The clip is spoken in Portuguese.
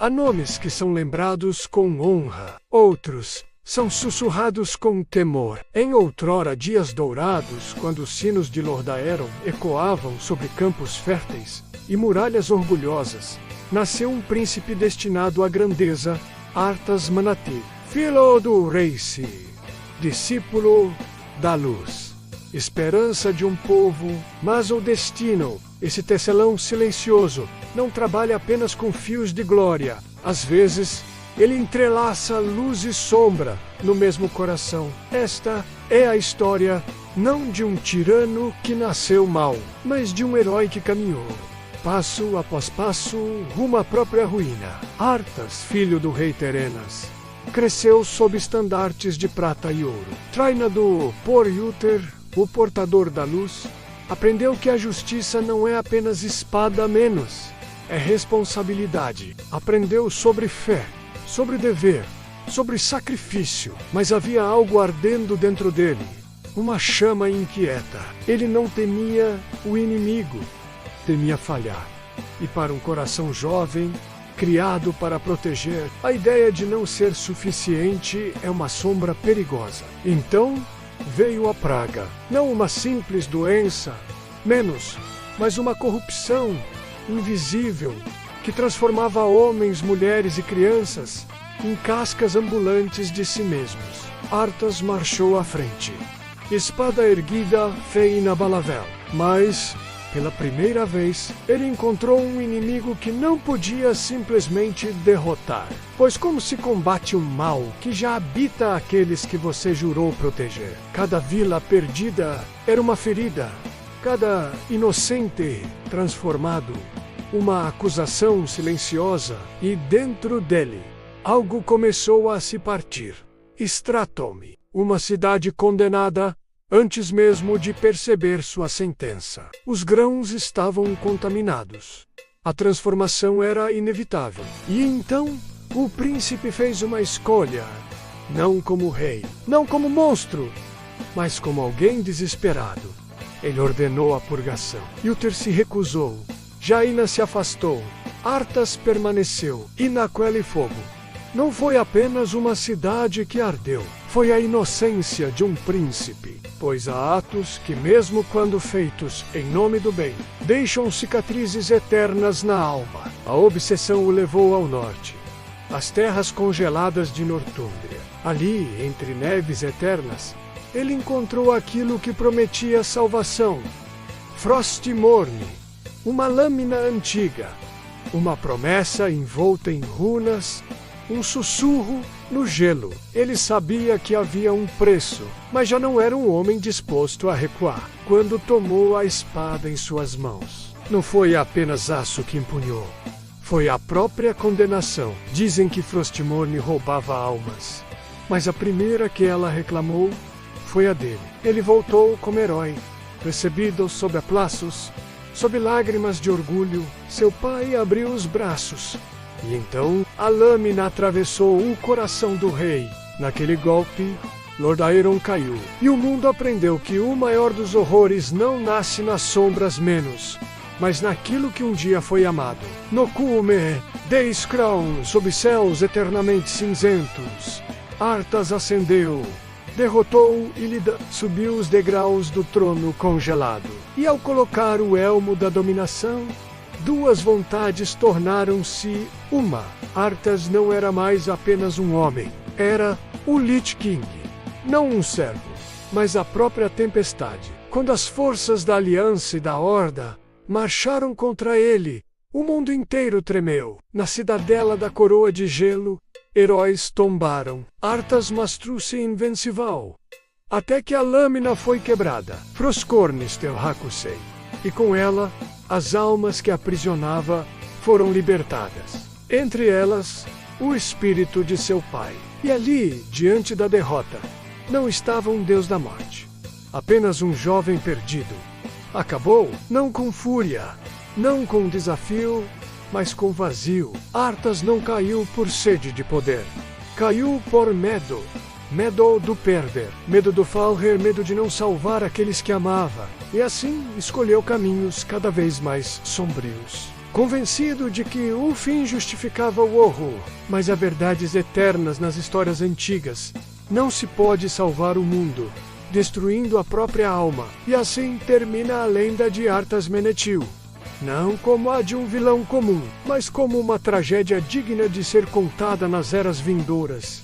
Há nomes que são lembrados com honra, outros são sussurrados com temor. Em outrora dias dourados, quando os sinos de Lordaeron ecoavam sobre campos férteis e muralhas orgulhosas, nasceu um príncipe destinado à grandeza, Arthas Manati, filho do rei Si, discípulo da luz, esperança de um povo. Mas o destino, esse tecelão silencioso, não trabalha apenas com fios de glória. Às vezes, ele entrelaça luz e sombra no mesmo coração. Esta é a história não de um tirano que nasceu mal, mas de um herói que caminhou, passo após passo, rumo à própria ruína. Arthas, filho do rei Terenas, cresceu sob estandartes de prata e ouro. Treinado por Uther, o portador da luz, aprendeu que a justiça não é apenas espada a menos, é responsabilidade. Aprendeu sobre fé, sobre dever, sobre sacrifício, mas havia algo ardendo dentro dele, uma chama inquieta. Ele não temia o inimigo, temia falhar. E para um coração jovem, criado para proteger, a ideia de não ser suficiente é uma sombra perigosa. Então veio a praga, não uma simples doença, menos, mas uma corrupção invisível que transformava homens, mulheres e crianças em cascas ambulantes de si mesmos. Arthas marchou à frente, espada erguida, fé inabalável. Mas, pela primeira vez, ele encontrou um inimigo que não podia simplesmente derrotar. Pois como se combate o mal que já habita aqueles que você jurou proteger? Cada vila perdida era uma ferida, cada inocente transformado, uma acusação silenciosa, e dentro dele, algo começou a se partir. Stratome, uma cidade condenada antes mesmo de perceber sua sentença. Os grãos estavam contaminados. A transformação era inevitável. E então, o príncipe fez uma escolha, não como rei, não como monstro, mas como alguém desesperado. Ele ordenou a purgação. Uther se recusou. Jaina se afastou. Arthas permaneceu. E naquele fogo, não foi apenas uma cidade que ardeu, foi a inocência de um príncipe. Pois há atos que, mesmo quando feitos em nome do bem, deixam cicatrizes eternas na alma. A obsessão o levou ao norte, às terras congeladas de Nortúmbria. Ali, entre neves eternas, ele encontrou aquilo que prometia salvação: Frostmourne, uma lâmina antiga, uma promessa envolta em runas, um sussurro no gelo. Ele sabia que havia um preço, mas já não era um homem disposto a recuar. Quando tomou a espada em suas mãos, não foi apenas aço que empunhou, foi a própria condenação. Dizem que Frostmourne roubava almas, mas a primeira que ela reclamou foi a dele. Ele voltou como herói, recebido sob aplausos, sob lágrimas de orgulho. Seu pai abriu os braços, e então a lâmina atravessou o coração do rei. Naquele golpe, Lordaeron caiu, e o mundo aprendeu que o maior dos horrores não nasce nas sombras menos, mas naquilo que um dia foi amado. No cume de Scrawn, sob céus eternamente cinzentos, Arthas ascendeu, derrotou Illidan, subiu os degraus do trono congelado. E ao colocar o elmo da dominação, duas vontades tornaram-se uma. Arthas não era mais apenas um homem, era o Lich King. Não um servo, mas a própria tempestade. Quando as forças da Aliança e da Horda marcharam contra ele, o mundo inteiro tremeu. Na cidadela da Coroa de Gelo, heróis tombaram. Arthas mostrou-se invencível, até que a lâmina foi quebrada. Frostcornis Telhakusei, e com ela, as almas que aprisionava foram libertadas. Entre elas, o espírito de seu pai. E ali, diante da derrota, não estava um deus da morte, apenas um jovem perdido. Acabou, não com fúria, não com desafio, mas com vazio. Arthas não caiu por sede de poder. Caiu por medo. Medo do perder, medo do Falher, medo de não salvar aqueles que amava. E assim escolheu caminhos cada vez mais sombrios. convencido de que o fim justificava o horror. Mas há verdades eternas nas histórias antigas. Não se pode salvar o mundo, destruindo a própria alma. E assim termina a lenda de Arthas Menethil. Não como a de um vilão comum, mas como uma tragédia digna de ser contada nas eras vindouras.